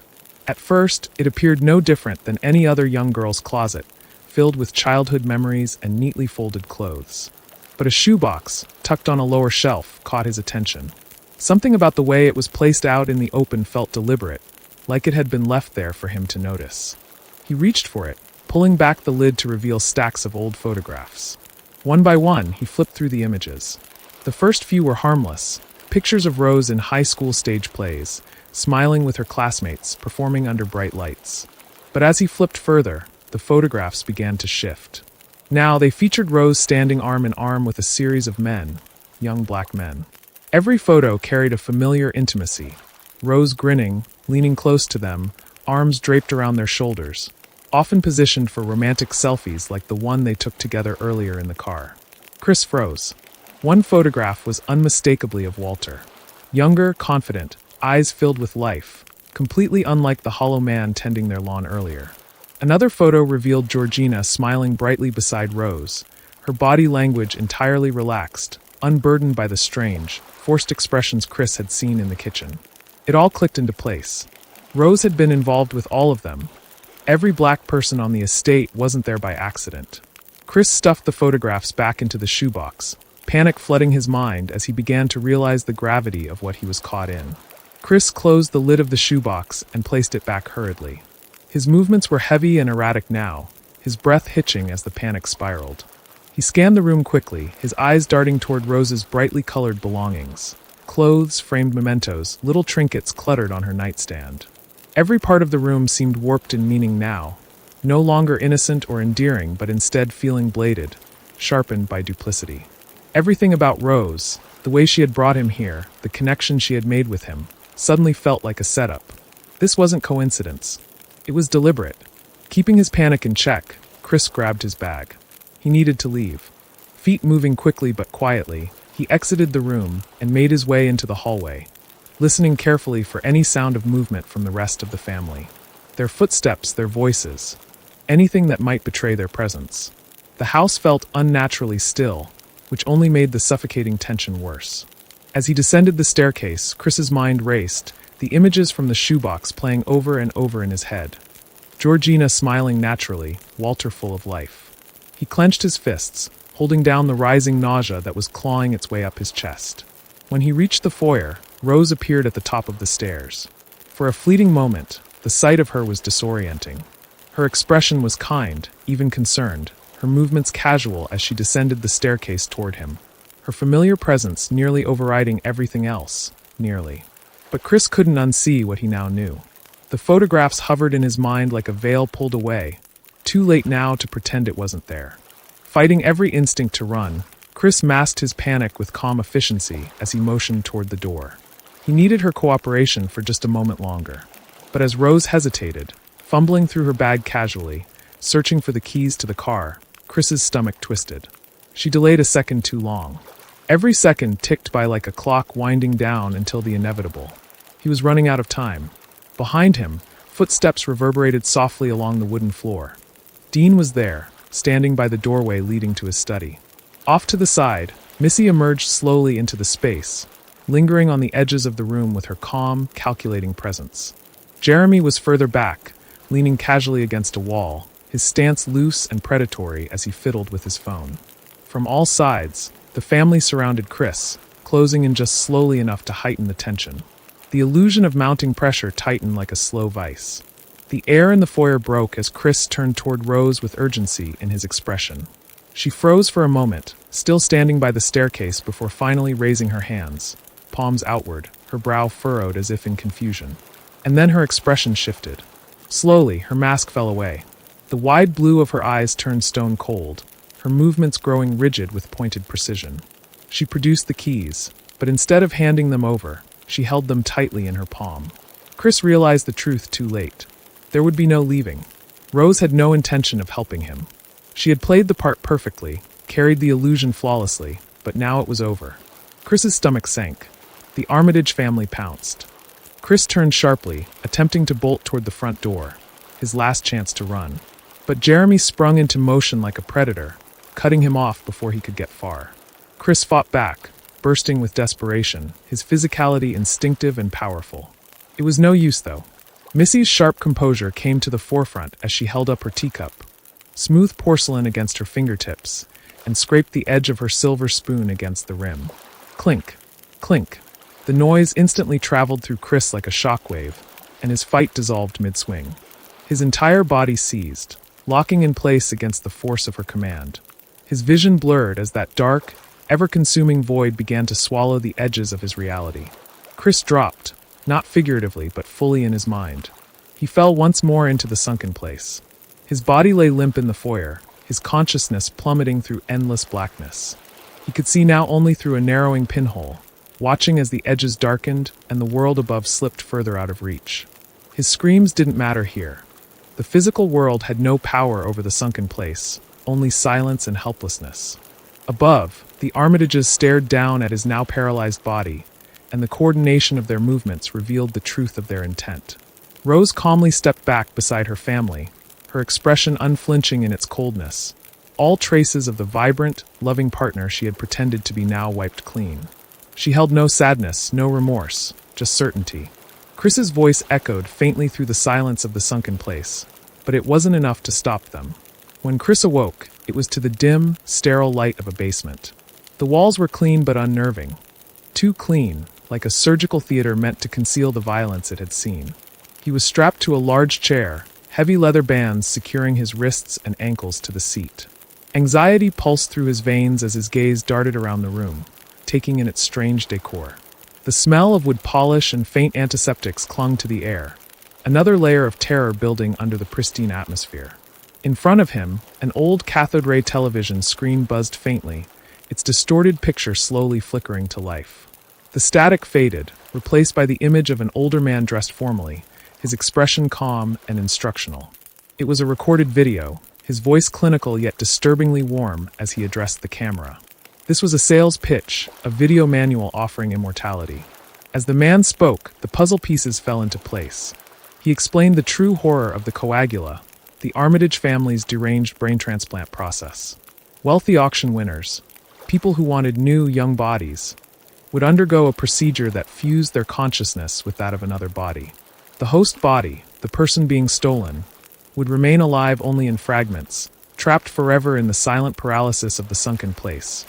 At first, it appeared no different than any other young girl's closet, filled with childhood memories and neatly folded clothes. But a shoebox, tucked on a lower shelf, caught his attention. Something about the way it was placed out in the open felt deliberate, like it had been left there for him to notice. He reached for it, pulling back the lid to reveal stacks of old photographs. One by one, he flipped through the images. The first few were harmless, pictures of Rose in high school stage plays, smiling with her classmates, performing under bright lights. But as he flipped further, the photographs began to shift. Now they featured Rose standing arm in arm with a series of men, young black men. Every photo carried a familiar intimacy. Rose grinning, leaning close to them, arms draped around their shoulders, often positioned for romantic selfies like the one they took together earlier in the car. Chris froze. One photograph was unmistakably of Walter. Younger, confident, eyes filled with life, completely unlike the hollow man tending their lawn earlier. Another photo revealed Georgina smiling brightly beside Rose, her body language entirely relaxed, unburdened by the strange, forced expressions Chris had seen in the kitchen. It all clicked into place. Rose had been involved with all of them. Every black person on the estate wasn't there by accident. Chris stuffed the photographs back into the shoebox, panic flooding his mind as he began to realize the gravity of what he was caught in. Chris closed the lid of the shoebox and placed it back hurriedly. His movements were heavy and erratic now, his breath hitching as the panic spiraled. He scanned the room quickly, his eyes darting toward Rose's brightly colored belongings. Clothes, framed mementos, little trinkets cluttered on her nightstand. Every part of the room seemed warped in meaning now, no longer innocent or endearing, but instead feeling bladed, sharpened by duplicity. Everything about Rose, The way she had brought him here, the connection she had made with him, suddenly felt like a setup. This wasn't coincidence. It was deliberate. Keeping his panic in check, Chris grabbed his bag. He needed to leave. Feet moving quickly but quietly, he exited the room and made his way into the hallway, listening carefully for any sound of movement from the rest of the family. Their footsteps, their voices, anything that might betray their presence. The house felt unnaturally still, which only made the suffocating tension worse. As he descended the staircase, Chris's mind raced, the images from the shoebox playing over and over in his head. Georgina smiling naturally, Walter full of life. He clenched his fists, holding down the rising nausea that was clawing its way up his chest. When he reached the foyer, Rose appeared at the top of the stairs. For a fleeting moment, the sight of her was disorienting. Her expression was kind, even concerned, her movements casual as she descended the staircase toward him. Her familiar presence nearly overriding everything else, nearly. But Chris couldn't unsee what he now knew. The photographs hovered in his mind like a veil pulled away, too late now to pretend it wasn't there. Fighting every instinct to run, Chris masked his panic with calm efficiency as he motioned toward the door. He needed her cooperation for just a moment longer. But as Rose hesitated, fumbling through her bag casually, searching for the keys to the car, Chris's stomach twisted. She delayed a second too long. Every second ticked by like a clock winding down until the inevitable. He was running out of time. Behind him, footsteps reverberated softly along the wooden floor. Dean was there, standing by the doorway leading to his study. Off to the side, Missy emerged slowly into the space, lingering on the edges of the room with her calm, calculating presence. Jeremy was further back, leaning casually against a wall, his stance loose and predatory as he fiddled with his phone. From all sides, the family surrounded Chris, closing in just slowly enough to heighten the tension. The illusion of mounting pressure tightened like a slow vice. The air in the foyer broke as Chris turned toward Rose with urgency in his expression. She froze for a moment, still standing by the staircase before finally raising her hands, palms outward, her brow furrowed as if in confusion. And then her expression shifted. Slowly, her mask fell away. The wide blue of her eyes turned stone cold, her movements growing rigid with pointed precision. She produced the keys, but instead of handing them over, she held them tightly in her palm. Chris realized the truth too late. There would be no leaving. Rose had no intention of helping him. She had played the part perfectly, carried the illusion flawlessly, but now it was over. Chris's stomach sank. The Armitage family pounced. Chris turned sharply, attempting to bolt toward the front door, his last chance to run. But Jeremy sprung into motion like a predator, cutting him off before he could get far. Chris fought back, bursting with desperation, his physicality instinctive and powerful. It was no use, though. Missy's sharp composure came to the forefront as she held up her teacup, smooth porcelain against her fingertips, and scraped the edge of her silver spoon against the rim. Clink, clink. The noise instantly traveled through Chris like a shockwave, and his fight dissolved mid-swing. His entire body seized, locking in place against the force of her command. His vision blurred as that dark, ever-consuming void began to swallow the edges of his reality. Chris dropped, not figuratively but fully in his mind. He fell once more into the sunken place. His body lay limp in the foyer, his consciousness plummeting through endless blackness. He could see now only through a narrowing pinhole, watching as the edges darkened and the world above slipped further out of reach. His screams didn't matter here. The physical world had no power over the sunken place, only silence and helplessness. Above, the Armitages stared down at his now paralyzed body, and the coordination of their movements revealed the truth of their intent. Rose calmly stepped back beside her family, her expression unflinching in its coldness. All traces of the vibrant, loving partner she had pretended to be now wiped clean. She held no sadness, no remorse, just certainty. Chris's voice echoed faintly through the silence of the sunken place, but it wasn't enough to stop them. When Chris awoke, it was to the dim, sterile light of a basement. The walls were clean but unnerving. Too clean, like a surgical theater meant to conceal the violence it had seen. He was strapped to a large chair, heavy leather bands securing his wrists and ankles to the seat. Anxiety pulsed through his veins as his gaze darted around the room, taking in its strange decor. The smell of wood polish and faint antiseptics clung to the air, another layer of terror building under the pristine atmosphere. In front of him, an old cathode ray television screen buzzed faintly, its distorted picture slowly flickering to life. The static faded, replaced by the image of an older man dressed formally, his expression calm and instructional. It was a recorded video, his voice clinical yet disturbingly warm as he addressed the camera. This was a sales pitch, a video manual offering immortality. As the man spoke, the puzzle pieces fell into place. He explained the true horror of the coagula, the Armitage family's deranged brain transplant process. Wealthy auction winners, people who wanted new, young bodies, would undergo a procedure that fused their consciousness with that of another body. The host body, the person being stolen, would remain alive only in fragments, trapped forever in the silent paralysis of the sunken place,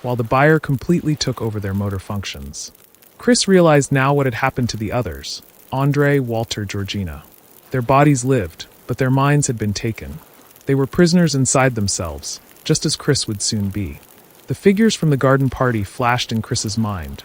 while the buyer completely took over their motor functions. Chris realized now what had happened to the others, Andre, Walter, Georgina. Their bodies lived, but their minds had been taken. They were prisoners inside themselves, just as Chris would soon be. The figures from the garden party flashed in Chris's mind.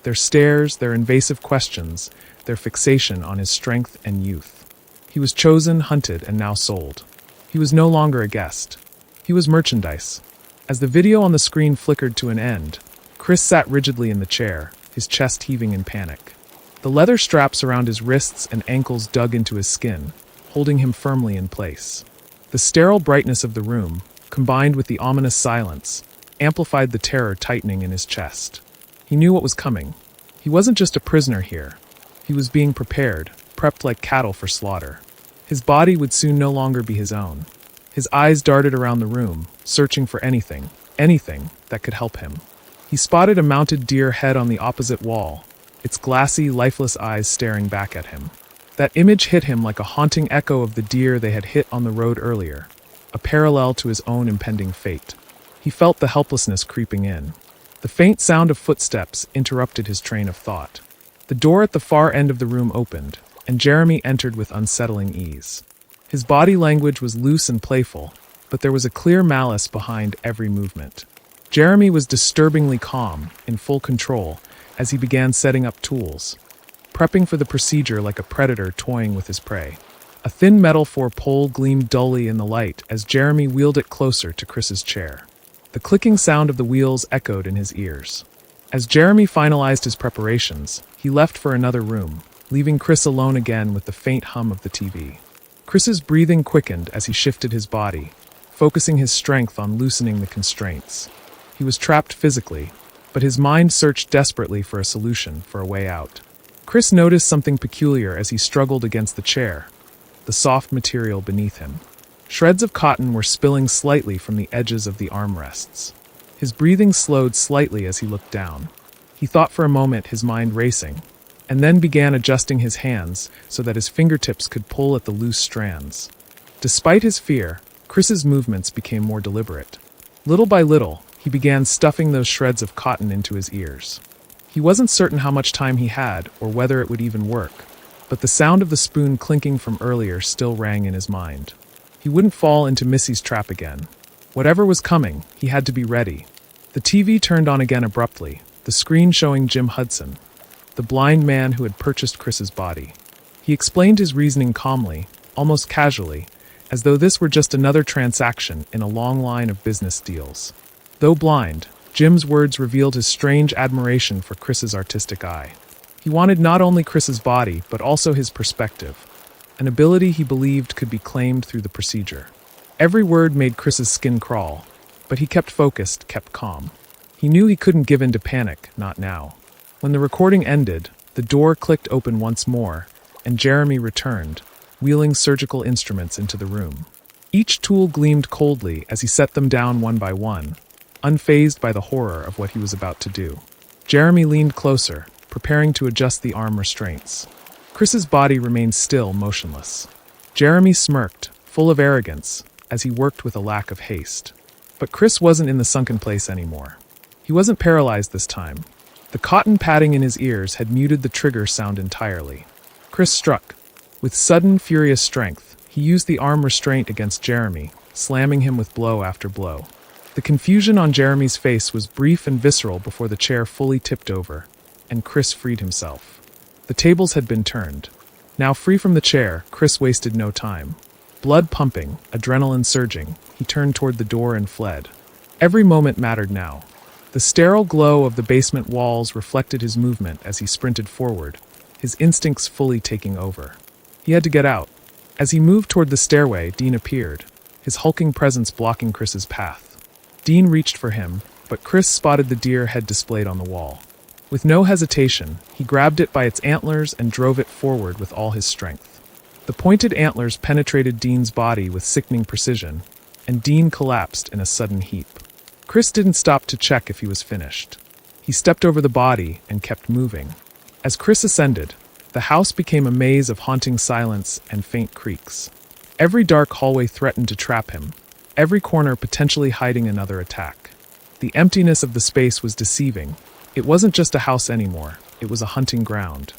Their stares, their invasive questions, their fixation on his strength and youth. He was chosen, hunted, and now sold. He was no longer a guest. He was merchandise. As the video on the screen flickered to an end, Chris sat rigidly in the chair, his chest heaving in panic. The leather straps around his wrists and ankles dug into his skin, holding him firmly in place. The sterile brightness of the room, combined with the ominous silence, amplified the terror tightening in his chest. He knew what was coming. He wasn't just a prisoner here. He was being prepared, prepped like cattle for slaughter. His body would soon no longer be his own. His eyes darted around the room, searching for anything that could help him. He spotted a mounted deer head on the opposite wall, its glassy, lifeless eyes staring back at him. That image hit him like a haunting echo of the deer they had hit on the road earlier, a parallel to his own impending fate. He felt the helplessness creeping in. The faint sound of footsteps interrupted his train of thought. The door at the far end of the room opened, and Jeremy entered with unsettling ease. His body language was loose and playful, but there was a clear malice behind every movement. Jeremy was disturbingly calm, in full control, as he began setting up tools, prepping for the procedure like a predator toying with his prey. A thin metal pole gleamed dully in the light as Jeremy wheeled it closer to Chris's chair. The clicking sound of the wheels echoed in his ears. As Jeremy finalized his preparations, he left for another room, leaving Chris alone again with the faint hum of the TV. Chris's breathing quickened as he shifted his body, focusing his strength on loosening the constraints. He was trapped physically, but his mind searched desperately for a solution, for a way out. Chris noticed something peculiar as he struggled against the chair, the soft material beneath him. Shreds of cotton were spilling slightly from the edges of the armrests. His breathing slowed slightly as he looked down. He thought for a moment, his mind racing, and then began adjusting his hands so that his fingertips could pull at the loose strands. Despite his fear, Chris's movements became more deliberate. Little by little, he began stuffing those shreds of cotton into his ears. He wasn't certain how much time he had or whether it would even work, but the sound of the spoon clinking from earlier still rang in his mind. He wouldn't fall into Missy's trap again. Whatever was coming, he had to be ready. The TV turned on again abruptly, the screen showing Jim Hudson, the blind man who had purchased Chris's body. He explained his reasoning calmly, almost casually, as though this were just another transaction in a long line of business deals. Though blind, Jim's words revealed his strange admiration for Chris's artistic eye. He wanted not only Chris's body, but also his perspective, an ability he believed could be claimed through the procedure. Every word made Chris's skin crawl, but he kept focused, kept calm. He knew he couldn't give in to panic, not now. When the recording ended, the door clicked open once more, and Jeremy returned, wheeling surgical instruments into the room. Each tool gleamed coldly as he set them down one by one, unfazed by the horror of what he was about to do. Jeremy leaned closer, preparing to adjust the arm restraints. Chris's body remained still, motionless. Jeremy smirked, full of arrogance, as he worked with a lack of haste. But Chris wasn't in the sunken place anymore. He wasn't paralyzed this time. The cotton padding in his ears had muted the trigger sound entirely. Chris struck. With sudden, furious strength, he used the arm restraint against Jeremy, slamming him with blow after blow. The confusion on Jeremy's face was brief and visceral before the chair fully tipped over, and Chris freed himself. The tables had been turned. Now free from the chair, Chris wasted no time. Blood pumping, adrenaline surging, he turned toward the door and fled. Every moment mattered now. The sterile glow of the basement walls reflected his movement as he sprinted forward, his instincts fully taking over. He had to get out. As he moved toward the stairway, Dean appeared, his hulking presence blocking Chris's path. Dean reached for him, but Chris spotted the deer head displayed on the wall. With no hesitation, he grabbed it by its antlers and drove it forward with all his strength. The pointed antlers penetrated Dean's body with sickening precision, and Dean collapsed in a sudden heap. Chris didn't stop to check if he was finished. He stepped over the body and kept moving. As Chris ascended, the house became a maze of haunting silence and faint creaks. Every dark hallway threatened to trap him, every corner potentially hiding another attack. The emptiness of the space was deceiving. It wasn't just a house anymore, it was a hunting ground.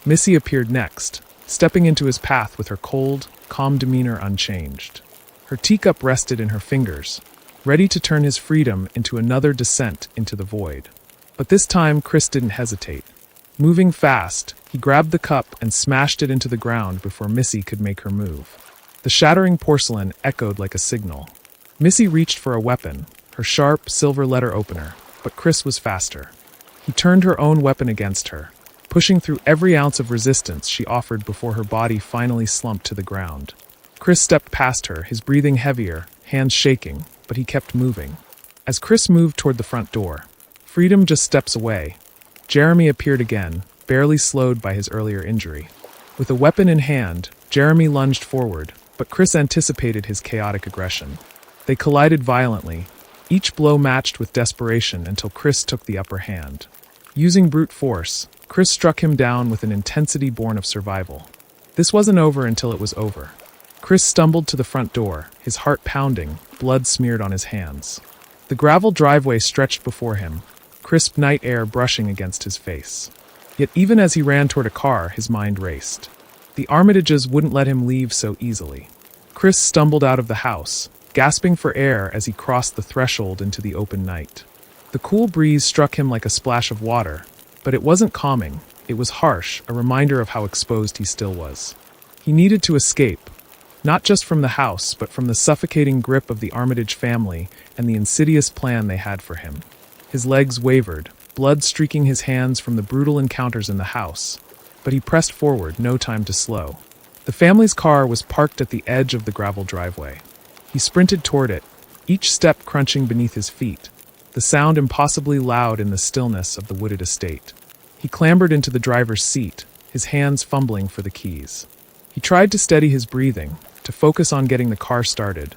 Missy appeared next, stepping into his path with her cold, calm demeanor unchanged. Her teacup rested in her fingers, ready to turn his freedom into another descent into the void. But this time, Chris didn't hesitate. Moving fast, he grabbed the cup and smashed it into the ground before Missy could make her move. The shattering porcelain echoed like a signal. Missy reached for a weapon, her sharp, silver letter opener, but Chris was faster. He turned her own weapon against her, pushing through every ounce of resistance she offered before her body finally slumped to the ground. Chris stepped past her, his breathing heavier, hands shaking, but he kept moving. As Chris moved toward the front door, freedom just steps away. Jeremy appeared again, barely slowed by his earlier injury. With a weapon in hand, Jeremy lunged forward, but Chris anticipated his chaotic aggression. They collided violently, each blow matched with desperation until Chris took the upper hand. Using brute force, Chris struck him down with an intensity born of survival. This wasn't over until it was over. Chris stumbled to the front door, his heart pounding, blood smeared on his hands. The gravel driveway stretched before him, crisp night air brushing against his face. Yet even as he ran toward a car, his mind raced. The Armitages wouldn't let him leave so easily. Chris stumbled out of the house, gasping for air as he crossed the threshold into the open night. The cool breeze struck him like a splash of water, but it wasn't calming, it was harsh, a reminder of how exposed he still was. He needed to escape, not just from the house, but from the suffocating grip of the Armitage family and the insidious plan they had for him. His legs wavered, blood streaking his hands from the brutal encounters in the house, but he pressed forward, no time to slow. The family's car was parked at the edge of the gravel driveway. He sprinted toward it, each step crunching beneath his feet, the sound impossibly loud in the stillness of the wooded estate. He clambered into the driver's seat, his hands fumbling for the keys. He tried to steady his breathing, to focus on getting the car started,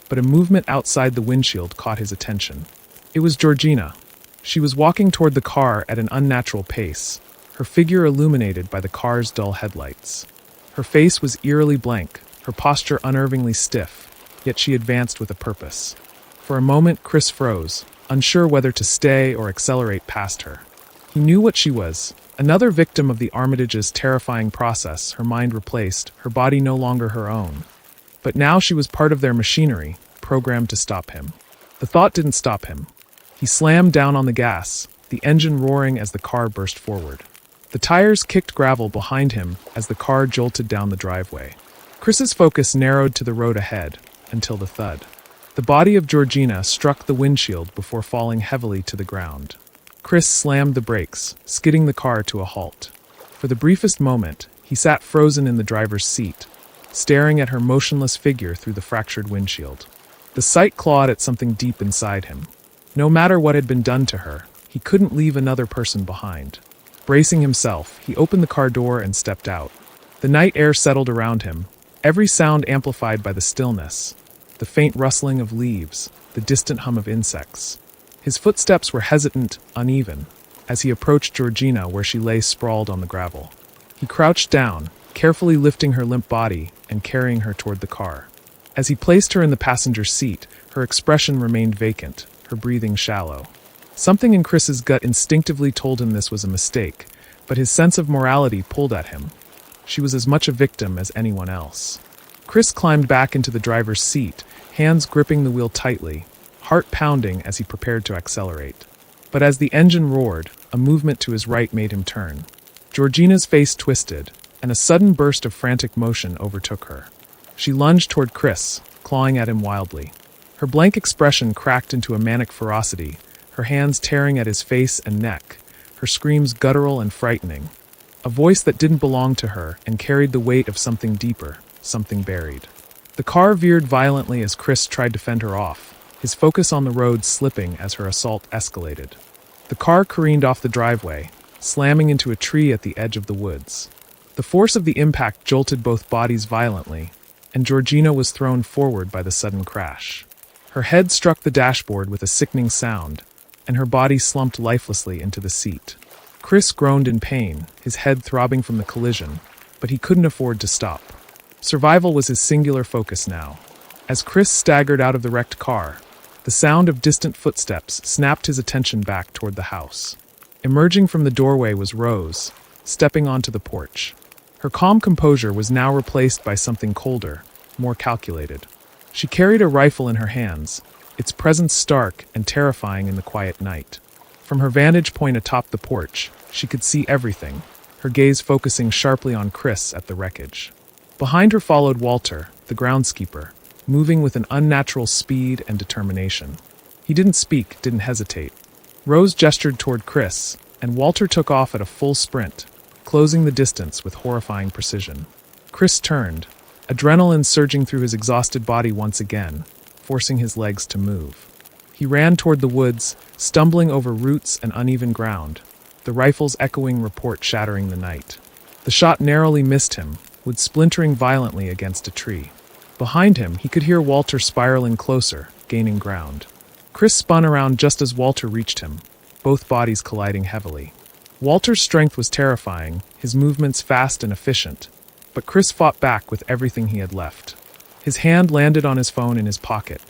but a movement outside the windshield caught his attention. It was Georgina. She was walking toward the car at an unnatural pace, her figure illuminated by the car's dull headlights. Her face was eerily blank, her posture unnervingly stiff, yet she advanced with a purpose. For a moment, Chris froze, unsure whether to stay or accelerate past her. He knew what she was, another victim of the Armitage's terrifying process, her mind replaced, her body no longer her own. But now she was part of their machinery, programmed to stop him. The thought didn't stop him. He slammed down on the gas, the engine roaring as the car burst forward. The tires kicked gravel behind him as the car jolted down the driveway. Chris's focus narrowed to the road ahead, until the thud. The body of Georgina struck the windshield before falling heavily to the ground. Chris slammed the brakes, skidding the car to a halt. For the briefest moment, he sat frozen in the driver's seat, staring at her motionless figure through the fractured windshield. The sight clawed at something deep inside him. No matter what had been done to her, he couldn't leave another person behind. Bracing himself, he opened the car door and stepped out. The night air settled around him, every sound amplified by the stillness, the faint rustling of leaves, the distant hum of insects. His footsteps were hesitant, uneven, as he approached Georgina where she lay sprawled on the gravel. He crouched down, carefully lifting her limp body and carrying her toward the car. As he placed her in the passenger seat, her expression remained vacant, her breathing shallow. Something in Chris's gut instinctively told him this was a mistake, but his sense of morality pulled at him. She was as much a victim as anyone else. Chris climbed back into the driver's seat, hands gripping the wheel tightly, heart pounding as he prepared to accelerate. But as the engine roared, a movement to his right made him turn. Georgina's face twisted, and a sudden burst of frantic motion overtook her. She lunged toward Chris, clawing at him wildly. Her blank expression cracked into a manic ferocity, her hands tearing at his face and neck, her screams guttural and frightening. A voice that didn't belong to her and carried the weight of something deeper, something buried. The car veered violently as Chris tried to fend her off, his focus on the road slipping as her assault escalated. The car careened off the driveway, slamming into a tree at the edge of the woods. The force of the impact jolted both bodies violently, and Georgina was thrown forward by the sudden crash. Her head struck the dashboard with a sickening sound, and her body slumped lifelessly into the seat. Chris groaned in pain, his head throbbing from the collision, but he couldn't afford to stop. Survival was his singular focus now. As Chris staggered out of the wrecked car, the sound of distant footsteps snapped his attention back toward the house. Emerging from the doorway was Rose, stepping onto the porch. Her calm composure was now replaced by something colder, more calculated. She carried a rifle in her hands, its presence stark and terrifying in the quiet night. From her vantage point atop the porch, she could see everything, her gaze focusing sharply on Chris at the wreckage. Behind her followed Walter, the groundskeeper, moving with an unnatural speed and determination. He didn't speak, didn't hesitate. Rose gestured toward Chris, and Walter took off at a full sprint, closing the distance with horrifying precision. Chris turned, adrenaline surging through his exhausted body once again, forcing his legs to move. He ran toward the woods, stumbling over roots and uneven ground, the rifle's echoing report shattering the night. The shot narrowly missed him, wood splintering violently against a tree. Behind him, he could hear Walter spiraling closer, gaining ground. Chris spun around just as Walter reached him, both bodies colliding heavily. Walter's strength was terrifying, his movements fast and efficient, but Chris fought back with everything he had left. His hand landed on his phone in his pocket,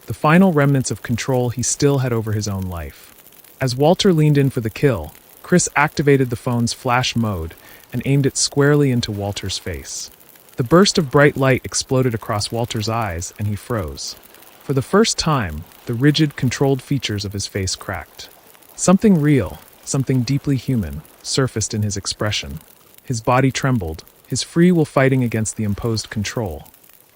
the final remnants of control he still had over his own life. As Walter leaned in for the kill, Chris activated the phone's flash mode and aimed it squarely into Walter's face. The burst of bright light exploded across Walter's eyes, and he froze. For the first time, the rigid, controlled features of his face cracked. Something real, something deeply human, surfaced in his expression. His body trembled, his free will fighting against the imposed control.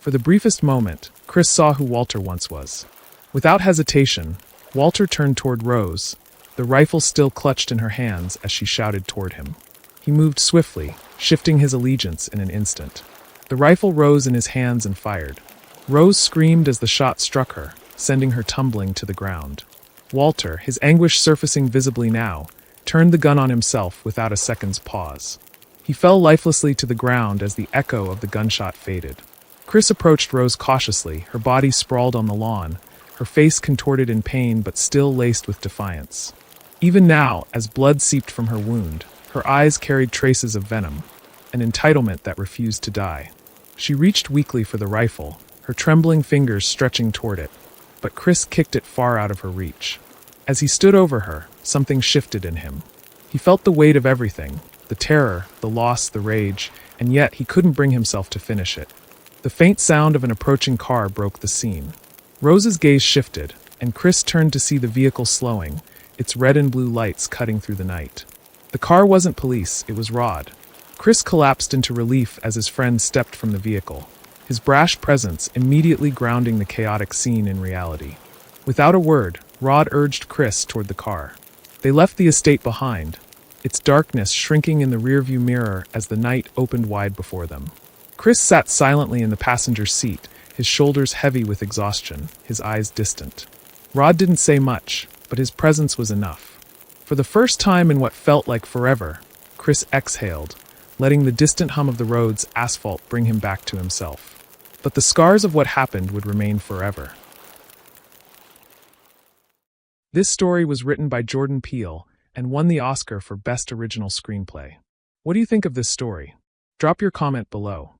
For the briefest moment, Chris saw who Walter once was. Without hesitation, Walter turned toward Rose, the rifle still clutched in her hands as she shouted toward him. He moved swiftly, shifting his allegiance in an instant. The rifle rose in his hands and fired. Rose screamed as the shot struck her, sending her tumbling to the ground. Walter, his anguish surfacing visibly now, turned the gun on himself without a second's pause. He fell lifelessly to the ground as the echo of the gunshot faded. Chris approached Rose cautiously, her body sprawled on the lawn, her face contorted in pain but still laced with defiance. Even now, as blood seeped from her wound, her eyes carried traces of venom, an entitlement that refused to die. She reached weakly for the rifle, her trembling fingers stretching toward it, but Chris kicked it far out of her reach. As he stood over her, something shifted in him. He felt the weight of everything, the terror, the loss, the rage, and yet he couldn't bring himself to finish it. The faint sound of an approaching car broke the scene. Rose's gaze shifted, and Chris turned to see the vehicle slowing, its red and blue lights cutting through the night. The car wasn't police, it was Rod. Chris collapsed into relief as his friend stepped from the vehicle, his brash presence immediately grounding the chaotic scene in reality. Without a word, Rod urged Chris toward the car. They left the estate behind, its darkness shrinking in the rearview mirror as the night opened wide before them. Chris sat silently in the passenger's seat, his shoulders heavy with exhaustion, his eyes distant. Rod didn't say much, but his presence was enough. For the first time in what felt like forever, Chris exhaled, letting the distant hum of the road's asphalt bring him back to himself. But the scars of what happened would remain forever. This story was written by Jordan Peele and won the Oscar for Best Original Screenplay. What do you think of this story? Drop your comment below.